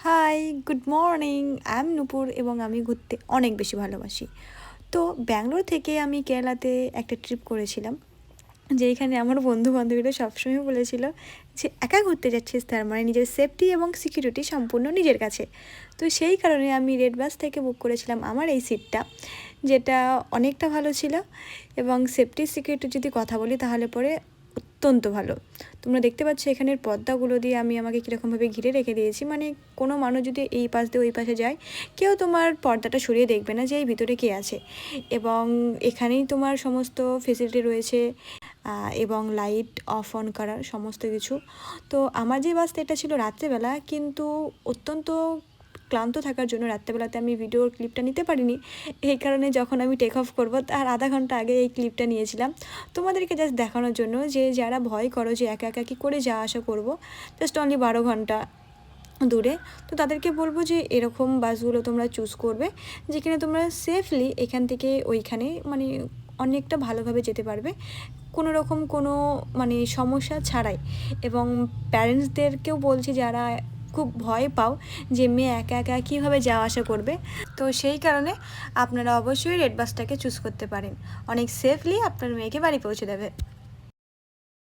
High, good morning. I am Nupur এবং আমি ঘুরতে অনেক বেশি ভালোবাসি। তো ব্যাঙ্গালোর থেকে আমি কেরালাতে একটা ট্রিপ করেছিলাম, যেইখানে আমার বন্ধু-বান্ধবীরা সবসময় বলেছিল যে, "একা ঘুরতে যাচ্ছিস, তার মানে নিজের সেফটি এবং সিকিউরিটি সম্পূর্ণ নিজের কাছে।" তো সেই কারণে আমি রেড বাস থেকে বুক করেছিলাম আমার এই সিটটা, যেটা অনেকটা ভালো ছিল। এবং সেফটি সিকিউরিটির যদি কথা বলি তাহলে পরে অত্যন্ত ভালো। তোমরা দেখতে পাচ্ছ এখানের পর্দাগুলো দিয়ে আমি আমাকে কীরকমভাবে ঘিরে রেখে দিয়েছি, মানে কোনো মানুষ যদি এই পাশ দিয়ে ওই পাশে যায়, কেউ তোমার পর্দাটা সরিয়ে দেখবে না যে এই ভিতরে কে আছে। এবং এখানেই তোমার সমস্ত ফেসিলিটি রয়েছে, এবং লাইট অফ অন করার সমস্ত কিছু। তো আমার যে বাসটা এটা ছিল রাত্রেবেলা, কিন্তু অত্যন্ত ক্লান্ত থাকার জন্য রাত্রেবেলাতে আমি ভিডিওর ক্লিপটা নিতে পারিনি। এই কারণে যখন আমি টেক অফ করবো তার আধা ঘন্টা আগে এই ক্লিপটা নিয়েছিলাম তোমাদেরকে জাস্ট দেখানোর জন্য, যে যারা ভয় করো যে একা একা কী করে যাওয়া আসা করবো, জাস্ট অনলি 12 ঘন্টা দূরে, তো তাদেরকে বলবো যে এরকম বাসগুলো তোমরা চুজ করবে, যেখানে তোমরা সেফলি এখান থেকে ওইখানে মানে অনেকটা ভালোভাবে যেতে পারবে, কোনো রকম কোনো মানে সমস্যা ছাড়াই। এবং প্যারেন্টসদেরকেও বলছি যারা খুব ভয় পাও যে মেয়ে একা একা কীভাবে যাওয়া আসা করবে, তো সেই কারণে আপনারা অবশ্যই রেড বাসটাকে চুজ করতে পারেন। অনেক সেফলি আপনার মেয়েকে বাড়ি পৌঁছে দেবে।